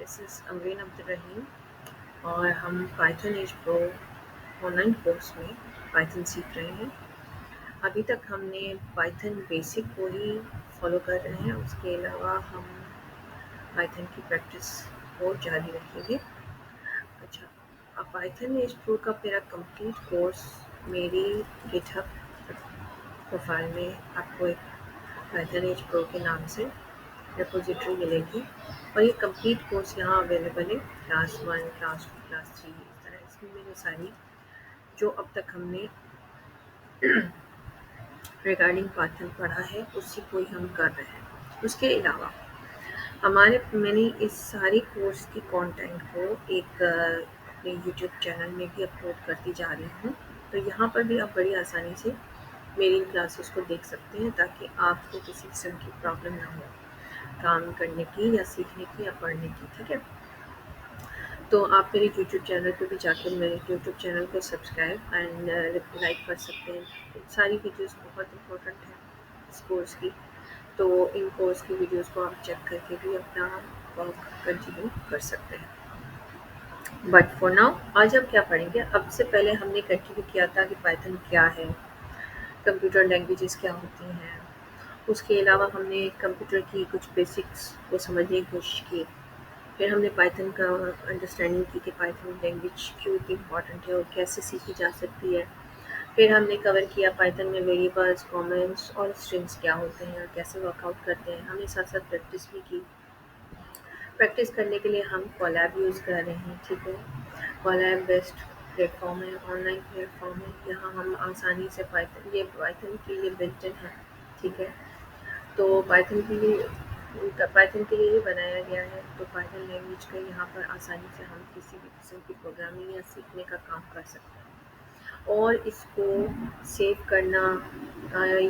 This is Amreen Abdul Rahim और हम Python as pro online course में पाइथन सीख रहे हैं। अभी तक हमने पाइथन बेसिक को ही फॉलो कर रहे हैं, उसके अलावा हम पाइथन की प्रैक्टिस और जारी रखेंगे। अच्छा, अब पाइथन एज प्रो का मेरा कंप्लीट कोर्स मेरी गिटहब प्रोफाइल में आपको एक पाइथन एज प्रो के नाम से रिपोजिटरी मिलेगी और ये कंप्लीट कोर्स यहाँ अवेलेबल है। क्लास 1, क्लास 2, क्लास 3 इस तरह इसमें मैंने सारी जो अब तक हमने रिगार्डिंग पाइथन पढ़ा है उसी को ही हम कर रहे हैं। उसके अलावा मैंने इस सारी कोर्स की कंटेंट को एक अपने यूट्यूब चैनल में भी अपलोड करती जा रही हूँ, तो यहाँ पर भी आप बड़ी आसानी से मेरी इन क्लासेस को देख सकते हैं ताकि आपको किसी किस्म की प्रॉब्लम ना हो काम करने की या सीखने की या पढ़ने की। ठीक है, तो आप मेरे यूट्यूब चैनल पे भी जाकर मेरे यूट्यूब चैनल को सब्सक्राइब एंड लाइक कर सकते हैं। सारी वीडियोस बहुत इंपॉर्टेंट है इस कोर्स की, तो इन कोर्स की वीडियोस को आप चेक करके भी अपना वर्क कंटिन्यू कर सकते हैं। बट फॉर नाउ आज हम क्या पढ़ेंगे, अब से पहले हमने कंटिन्यू किया था कि पाइथन क्या है, कंप्यूटर लैंग्वेजेस क्या होती हैं। उसके अलावा हमने कंप्यूटर की कुछ बेसिक्स को समझने की कोशिश की। फिर हमने पाइथन का अंडरस्टैंडिंग की कि पाइथन लैंग्वेज क्यों इतनी इम्पॉर्टेंट है और कैसे सीखी जा सकती है। फिर हमने कवर किया पाइथन में वेरिएबल्स, कमेंट्स और स्ट्रिंग्स क्या होते हैं और कैसे वर्कआउट करते हैं। हमने साथ साथ प्रैक्टिस भी की। प्रैक्टिस करने के लिए हम कोलैब यूज़ कर रहे हैं। ठीक है, कोलैब बेस्ट प्लेटफॉर्म है, ऑनलाइन प्लेटफॉर्म है। यहाँ हम आसानी से पाइथन के लिए बिल्ट इन है। ठीक है, तो पाइथन के लिए ही बनाया गया है, तो पाइथन लैंग्वेज का यहाँ पर आसानी से हम किसी भी किस्म की प्रोग्रामिंग या सीखने का काम कर सकते हैं। और इसको सेव करना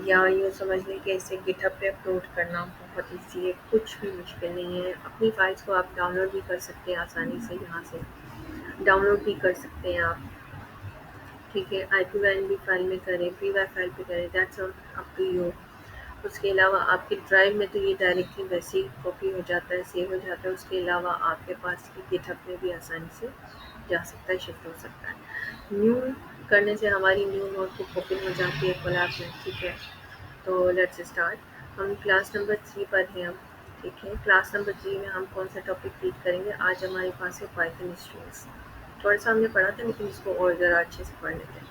या यूँ समझ लें कि इसे गिटहब पे अपलोड करना बहुत ईजी है, कुछ भी मुश्किल नहीं है। अपनी फाइल्स को आप डाउनलोड भी कर सकते हैं आसानी से, यहाँ से डाउनलोड भी कर सकते हैं आप। ठीक है, IPYNB फाइल में करें, PY फाइल पे करें, दैट्स अप टू यू। उसके अलावा आपके ड्राइव में तो ये डायरेक्टली वैसे ही कॉपी हो जाता है, सेव हो जाता है। उसके अलावा आपके पास गिटहब में भी आसानी से जा सकता है, शिफ्ट हो सकता है। न्यू करने से हमारी न्यू नोटबुक ओपन हो जाती है कोलैब में। ठीक है, तो लेट्स स्टार्ट। हम क्लास नंबर 3 पर हैं अब। ठीक है, क्लास नंबर 3 में हम कौन सा टॉपिक रीड करेंगे? आज हमारे पास है पाइथन स्ट्रिंग्स। थोड़ा सा हमने पढ़ा था लेकिन इसको और ज़रा अच्छे से पढ़ लेते हैं।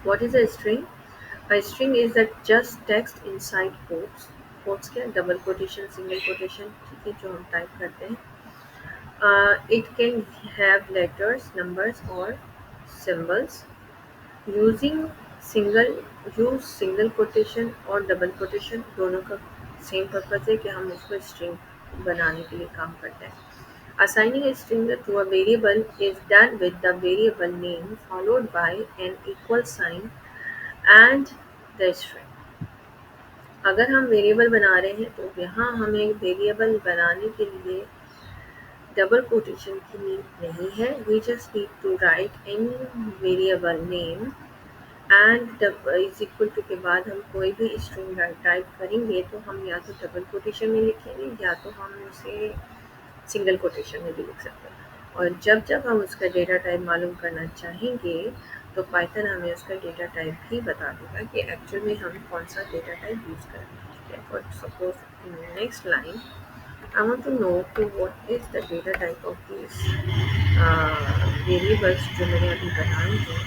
What is a string? A string is the just text inside quotes. Quotes क्या? डबल कोटेशन, सिंगल कोटेशन, ठीक है, जो हम टाइप करते हैं। It can have letters, numbers or symbols. Using single use single quotation और डबल कोटेशन दोनों का सेम पर्पज़ है कि हम उसको स्ट्रिंग बनाने के लिए काम करते हैं। Assigning a string to a variable is done with the variable name followed by an equal sign and the string. अगर हम वेरिएबल बना रहे हैं तो यहाँ हमें वेरिएबल बनाने के लिए डबल कोटेशन की नीड नहीं है। We just need to write any variable name and is equal to के बाद हम कोई भी स्ट्रिंग टाइप करेंगे तो हम या तो डबल कोटेशन में लिखेंगे या तो हम उसे सिंगल कोटेशन में भी लिख सकते हैं। और जब जब हम उसका डेटा टाइप मालूम करना चाहेंगे तो पाइथन हमें उसका डेटा टाइप भी बता देगा कि एक्चुअल में हम कौन सा डेटा टाइप यूज़ कर रहे हैं। ठीक है, for suppose in next line I want to know कि what is the data type of these variables जो मैंने अभी बनाए हैं।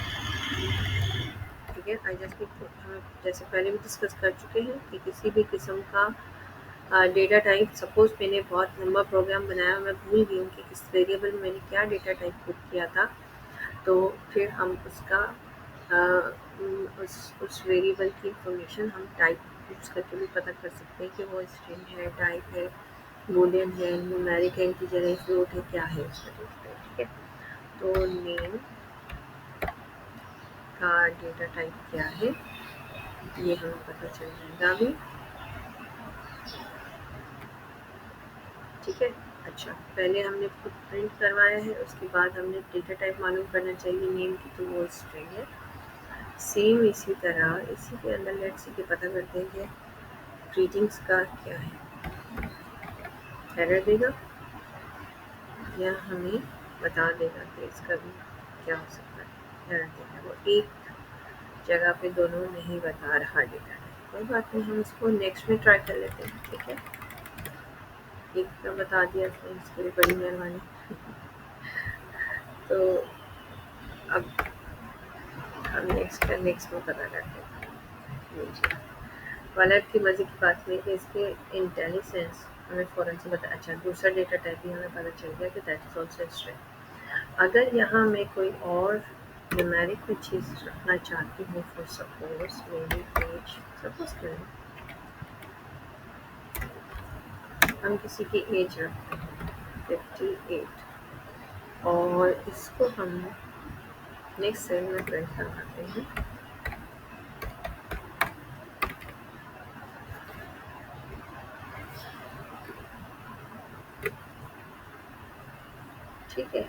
ठीक है, आई जस्ट हम जैसे पहले भी डिस्कस कर चुके हैं कि किसी भी किस्म का डेटा टाइप, सपोज मैंने बहुत लंबा प्रोग्राम बनाया, मैं भूल गई हूँ कि किस वेरिएबल में मैंने क्या डेटा टाइप पुट किया था, तो फिर हम उसका उस वेरिएबल की इंफॉर्मेशन हम टाइप यूज़ करके भी पता कर सकते हैं कि वो स्ट्रिंग है, टाइप है, बूलियन है, न्यूमेरिक है, इंटीजर है, फ्लोट है, क्या है उसका डेटा टाइप। ठीक है, तो नेम का डेटा टाइप क्या है ये हमें पता चल जाएगा अभी। ठीक है, अच्छा, पहले हमने खुद प्रिंट करवाया है, उसके बाद हमने डेटा टाइप मालूम करना चाहिए नेम की, तो वो स्ट्रिंग है। सेम इसी तरह इसी के अंदर लेट्स सी के पता करते हैं कि ग्रीटिंग्स का क्या है। एरर देगा, यह हमें बता देगा कि इसका भी क्या हो सकता है। ध्यान देना, वो एक जगह पे दोनों नहीं बता रहा डेटा। कोई बात नहीं, हम इसको नेक्स्ट में ट्राई कर लेते हैं। ठीक है, एक तो बता दिया तो इसके लिए बड़ी मेहरबानी। तो अब हम नेक्स्ट में पता करते हैं। वालेट की मज़े की बात है कि इसके इंटेलिजेंस हमें फ़ौरन से बता। अच्छा, दूसरा डेटा टाइप भी हमें पता चल गया कि दैट इज़ ऑल्सो स्ट्रिंग। अगर यहाँ मैं कोई और न्यूमेरिक कोई चीज़ रखना चाहती हूँ, फॉर सपोज मेरी एज, सपोज करें हम किसी की एज रखते हैं 58 और इसको हम नेक्स्ट सेल में प्रिंट करवाते हैं। ठीक है,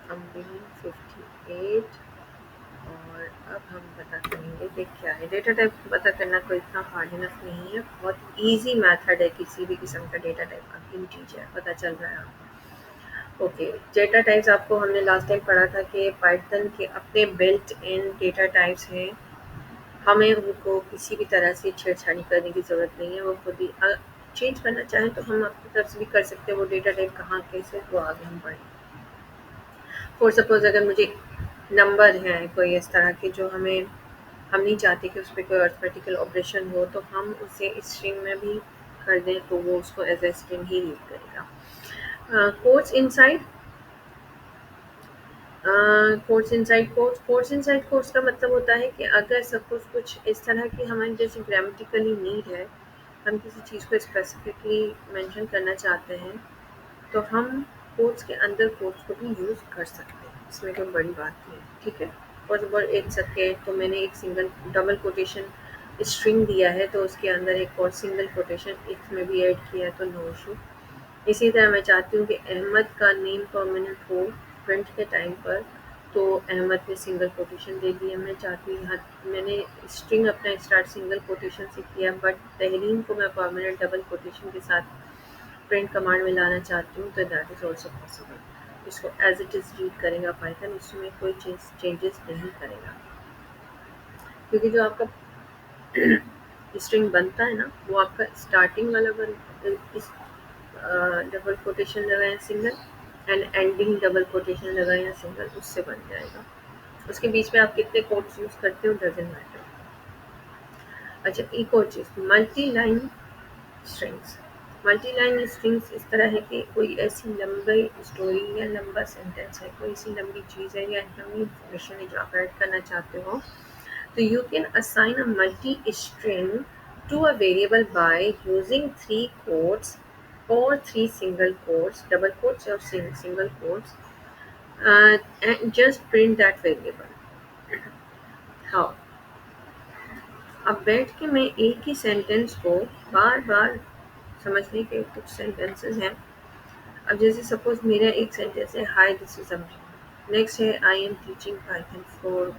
हम देंगे 58 और अब हम पता करेंगे कि क्या है। डेटा टाइप पता करना कोई इतना हार्ड इनफ नहीं है, बहुत इजी मेथड है किसी भी किस्म का डेटा टाइप का। इंटीजर पता चल रहा है आपको। ओके, डेटा टाइप्स आपको हमने लास्ट टाइम पढ़ा था कि पाइथन के अपने बिल्ट इन डेटा टाइप्स हैं, हमें उनको किसी भी तरह से छेड़छाड़ी करने की ज़रूरत नहीं है। वो खुद ही चेंज करना चाहें तो हम अपनी तरफ से भी कर सकते हैं। वो डेटा टाइप कहाँ कैसे, वो आगे हम पढ़ें। फॉर सपोज अगर मुझे नंबर है कोई इस तरह के जो हम नहीं चाहते कि उस पर कोई अर्थमेटिकल ऑपरेशन हो, तो हम उसे स्ट्रिंग में भी कर दें तो वो उसको एज ए स्ट्रिंग ही रीड करेगा। Quotes inside quotes inside quotes का मतलब होता है कि अगर सपोज कुछ इस तरह की हमारी जैसे ग्रामेटिकली नीड है, हम किसी चीज़ को स्पेसिफिकली मेंशन करना चाहते हैं, तो हम कोट्स के अंदर कोट्स को भी यूज़ कर सकते हैं। इसमें कोई बड़ी बात नहीं है। ठीक है, फॉर सपोज एक सेकेंड तो मैंने एक सिंगल डबल कोटेशन स्ट्रिंग दिया है, तो उसके अंदर एक और सिंगल कोटेशन इसमें भी ऐड किया है, तो नो इशू। इसी तरह मैं चाहती हूँ कि अहमद का नेम परमानेंट हो प्रिंट के टाइम पर, तो अहमद ने सिंगल कोटेशन दे दिया। मैं चाहती हूँ यहाँ मैंने स्ट्रिंग अपना स्टार्ट सिंगल कोटेशन से किया, बट तहरीन को मैं परमानेंट डबल कोटेशन के साथ प्रिंट कमांड में लाना चाहती हूँ, तो दैट इज़ ऑल्सो पॉसिबल। इसको एज इट इज़ रीड करेगा पाइथन, इसमें कोई चेंजेस नहीं करेगा, क्योंकि जो आपका स्ट्रिंग बनता है ना, वो आपका स्टार्टिंग वाला इस डबल कोटेशन लगाएं single, and ending double quotation लगाएं या सिंगल, उससे बन जाएगा। उसके बीच में आप कितने कोट्स यूज़ करते हो डजंट मैटर। अच्छा, एक और चीज़, multi line strings. Multi line strings इस तरह है कि कोई ऐसी लंबी स्टोरी या लंबा सेंटेंस है, कोई ऐसी लंबी चीज़ है या लंबी इंफॉर्मेशन है जो आप ऐड करना चाहते हो, तो you can assign a multi-string to a variable by using 3 quotes or 3 single quotes, double quotes or single quotes, and just print that variable. How? अब बैठ के मैं एक ही सेंटेंस को बार बार समझने के कुछ सेंटेंसेस हैं। अब जैसे सपोज मेरा एक सेंटेंस है, hi this is Amreen. Next है, I am teaching Python for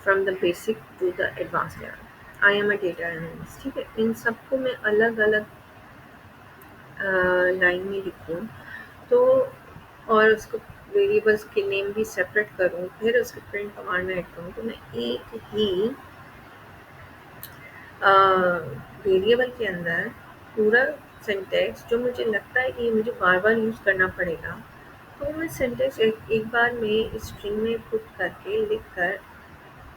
from the basic to the advance level, I am a data analyst. ठीक है, इन सबको मैं अलग अलग लाइन में लिखूँ, तो और उसको वेरिएबल्स के नेम भी सेपरेट करूँ, फिर उसको प्रिंट कमांड में ऐड करूँ, तो मैं एक ही वेरिएबल के अंदर पूरा सेंटेक्स जो मुझे लगता है कि ये मुझे बार बार यूज़ करना पड़ेगा, तो मैं सेंटेक्स एक बार में स्ट्रिंग में पुट करके लिख कर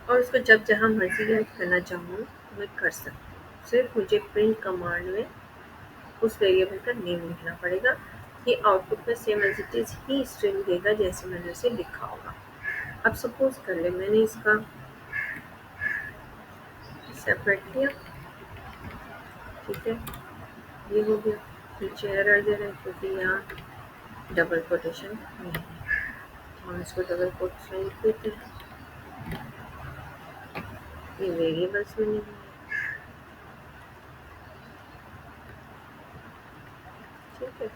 और उसको जब जहाँ मर्जी ऐड करना चाहूँ मैं कर सकती हूँ। सिर्फ मुझे प्रिंट कमांड में उस वेरिएबल का नेम लिखना पड़ेगा। ये आउटपुट में सेम एज इट इज़ ही स्ट्रिंग देगा जैसे मैंने उसे लिखा होगा। अब सपोज कर ले मैंने इसका सेपरेट किया, ठीक है, ये हो गया। नीचे एरर दे रहे हैं क्योंकि यहाँ डबल कोटेशन नहीं है, तो हम इसको डबल कोटेशन लिख देते हैं। ये वेरिएबल्स में नहीं है, ठीक है।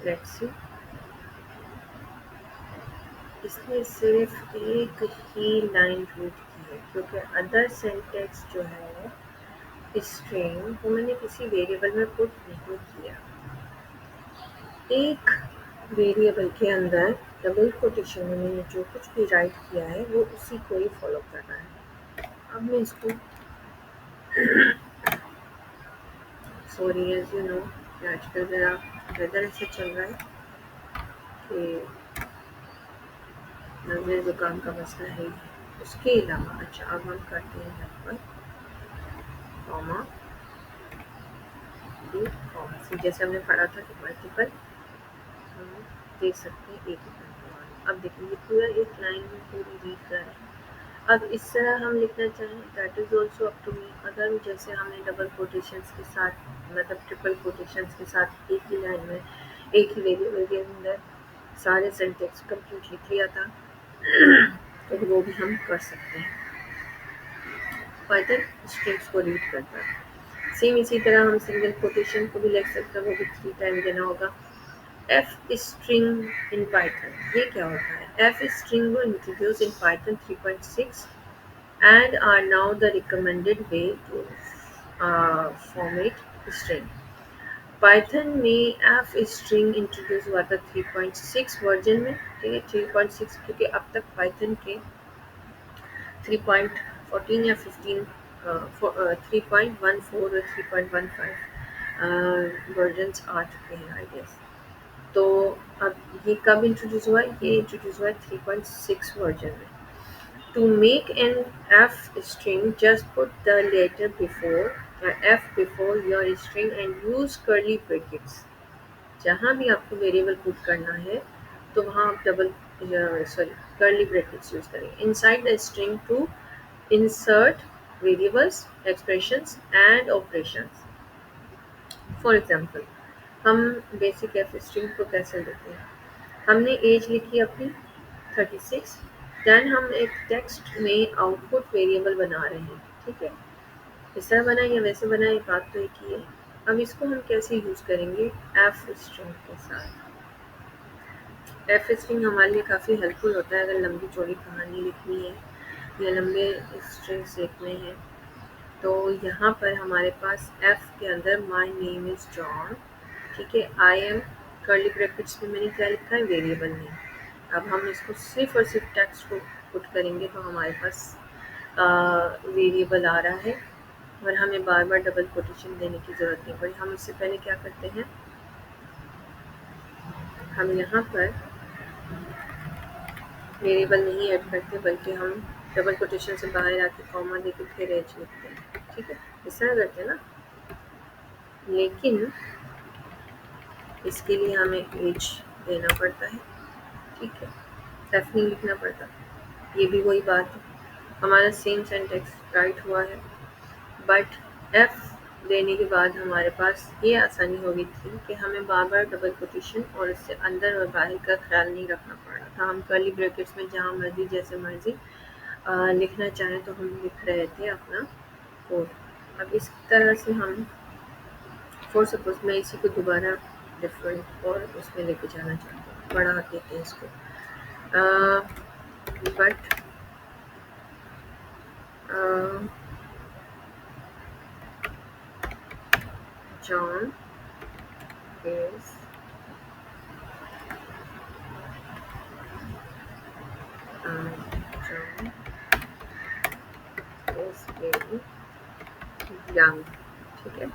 लेट्स सी, इसने सिर्फ एक ही लाइन रीड की है, क्योंकि अदर सिंटेक्स जो है स्ट्रिंग वो मैंने किसी वेरिएबल में पुट नहीं किया। एक वेरिएबल के अंदर डबल कोटेशन में मैंने जो कुछ भी राइट किया है वो उसी को ही फॉलो कर रहा है। अब मैं इसको सॉरी एज यू नो आजकल ज़रा वेदर ऐसे चल रहा है कि नज़ले ज़ुकाम का मसला है ही। उसके अलावा अच्छा अब हम करते हैं यहाँ पर कॉमा डी कॉमा सी, जैसे हमने पढ़ा था कि मल्टीपल हम देख सकते हैं एक ही लाइन। अब देखिए ये पूरा एक लाइन में पूरी रीड कर रहे हैं। अब इस तरह हम लिखना चाहें that is also up to me. अगर जैसे हमने डबल कोटेशंस के साथ मतलब ट्रिपल कोटेशंस के साथ एक ही लाइन में एक ही वेरिएबल के अंदर सारे सेंटेक्स कंप्लीट लिख लिया था तो वो भी हम कर सकते हैं। पाइथन स्ट्रिंग्स को रीड करता है। सेम इसी तरह हम सिंगल कोटेशन को भी लिख सकते हैं, वो भी 3 टाइम देना होगा। F string in Python, ये क्या होता है? F string were introduced in Python 3.6 and are now the recommended way to format string. Python में F string इंट्रोड्यूस हुआ था 3.6 वर्जन में, ठीक है 3.6, क्योंकि अब तक Python के 3.14 या 15 3.14 और 3.15 वर्जन्स आ चुके हैं आई गेस। तो अब ये कब इंट्रोड्यूस हुआ है? ये इंट्रोड्यूस हुआ है 3.6 वर्जन में। To make an F string just put the letter before F before your string and use curly brackets. जहाँ भी आपको वेरिएबल पुट करना है तो वहाँ आप कर्ली ब्रैकेट्स यूज करेंगे inside the string to insert variables, expressions and operations. For example हम बेसिक एफ स्ट्रिंग को कैसे लिखते हैं? हमने एज लिखी अपनी 36, देन हम एक टेक्स्ट में आउटपुट वेरिएबल बना रहे हैं, ठीक है। इस तरह बनाए या वैसे बनाए बात तो एक ही है। अब इसको हम कैसे यूज़ करेंगे? एफ स्ट्रिंग के साथ। एफ स्ट्रिंग हमारे लिए काफ़ी हेल्पफुल होता है अगर लंबी चौड़ी कहानी लिखनी है या लंबे स्ट्रिंग्स लिखने हैं। तो यहाँ पर हमारे पास एफ के अंदर माई नेम इज़ जॉन, ठीक है। आई एम कर्ली ब्रैकेट्स में मैंने क्या लिखा है? Variable name. अब हम इसको सिर्फ और सिर्फ टेक्स्ट को पुट करेंगे तो हमारे पास वेरिएबल आ रहा है और हमें बार बार डबल कोटेशन देने की ज़रूरत नहीं पड़ी। हम उससे पहले क्या करते हैं, हम यहाँ पर वेरिएबल नहीं ऐड करते बल्कि हम डबल कोटेशन से बाहर आके कॉमा देके फिर एज लिखते हैं, ठीक है। इस तरह करते हैं ना, लेकिन इसके लिए हमें एज देना पड़ता है, ठीक है। एफ नहीं लिखना पड़ता। ये भी वही बात है, हमारा सेम सेंटेक्स राइट हुआ है बट एफ देने के बाद हमारे पास ये आसानी हो गई थी कि हमें बार बार डबल कोटेशन और इससे अंदर और बाहर का ख्याल नहीं रखना पड़ रहा था। हम कर्ली ब्रैकेट्स में जहाँ मर्जी जैसे मर्जी लिखना चाहें तो हम लिख रहे थे अपना कोड। अब इस तरह से हम फॉर सपोज मैं इसी को दोबारा डिफरेंट और उसमें लेके जाना चाहती हूँ, बढ़ा देते हैं इसको but John is John is very young, ठीक है।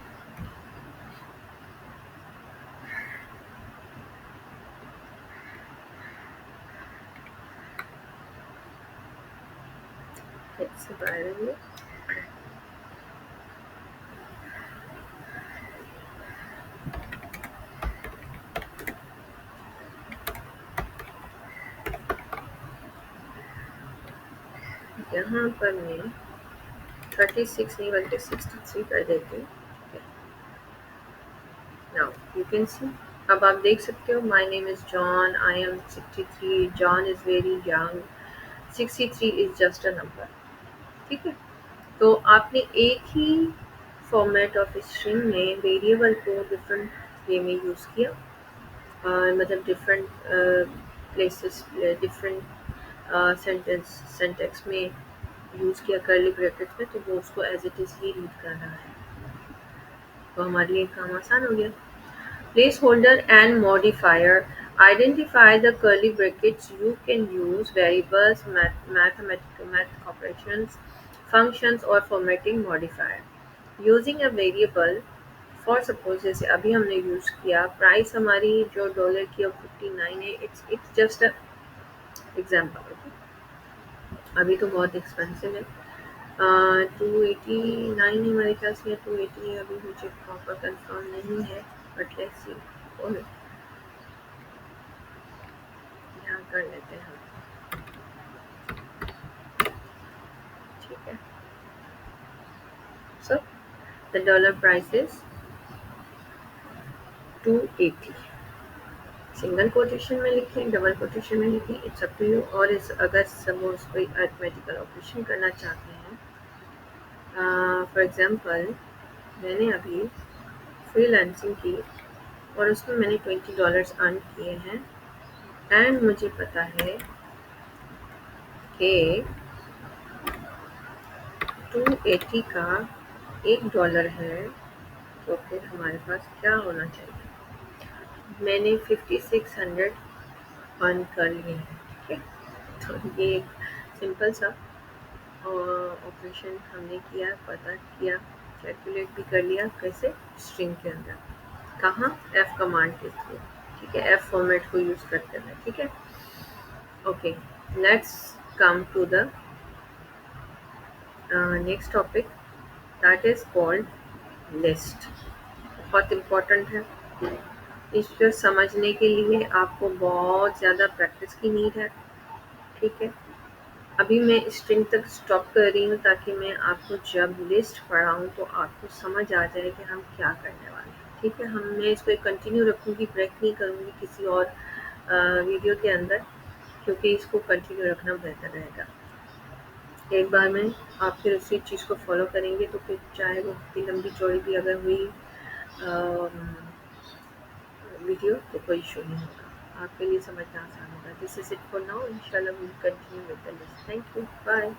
इससे बाहर में यहाँ पर मैं 36 नहीं बल्कि 63 कर देती हूँ। नाउ यू कैन सी, अब आप देख सकते हो my name is John, I am 63, John is very young, 63 is just a number, ठीक है। तो आपने एक ही फॉर्मेट ऑफ स्ट्रिंग में वेरिएबल को डिफरेंट वे में यूज़ किया, मतलब डिफरेंट प्लेसेस डिफरेंट सेंटेक्स में यूज़ किया कर्ली ब्रैकेट्स में, तो वो उसको एज इट इज़ ही रीड कर रहा है, तो हमारे लिए काम आसान हो गया। Placeholder and modifier. Identify the curly brackets. You can use variables, math operations, functions or formatting modifier. Using a variable, for suppose जैसे अभी हमने यूज़ किया प्राइस हमारी जो डॉलर की अब 59 है, इट्स जस्ट अ एग्जाम्पल। अभी तो बहुत एक्सपेंसिव है, 289 है मेरे ख्याल से, या 280 है, अभी मुझे प्रॉपर कंफर्म नहीं है, बट लेट्स सी। और यहाँ कर लेते हैं हम, ठीक है। So the dollar price is 280, single quotation में लिखें, डबल कोटेशन में लिखें, इट्स अप टू यू। और इस अगर सपोज कोई अरिथमेटिकल ऑपरेशन करना चाहते हैं, फॉर एग्जांपल मैंने अभी फ्रीलांसिंग की और उसमें मैंने $20 अर्न किए हैं, एंड मुझे पता है कि 280 का $1 है, तो फिर हमारे पास क्या होना चाहिए। मैंने 5600 अर्न कर लिए हैं, ठीक है। तो ये एक सिंपल सा ऑपरेशन हमने किया, पता किया, कैलकुलेट भी कर लिया, कैसे, स्ट्रिंग के अंदर, कहाँ, एफ कमांड के थ्रू, ठीक है, एफ फॉर्मेट को यूज़ करते हुए, ठीक है। Okay, let's come to the next topic, that is called list. बहुत इम्पोर्टेंट है, इसको समझने के लिए आपको बहुत ज़्यादा प्रैक्टिस की नीड है, ठीक है। अभी मैं स्ट्रिंग तक स्टॉप कर रही हूँ ताकि मैं आपको जब लिस्ट पढ़ाऊँ तो आपको समझ आ जाए कि हम क्या करने वाले हैं, ठीक है। मैं इसको एक कंटिन्यू रखूँगी, ब्रेक नहीं करूँगी किसी और वीडियो के अंदर, क्योंकि इसको कंटिन्यू रखना बेहतर रहेगा। एक बार में आप फिर उसी चीज़ को फॉलो करेंगे तो फिर चाहे वो कितनी लंबी चौड़ी भी अगर हुई वीडियो, तो कोई इशू नहीं होगा, आपके लिए समझना आसान होगा। This is it for now, इंशाल्लाह we will continue with the list. Thank you, bye.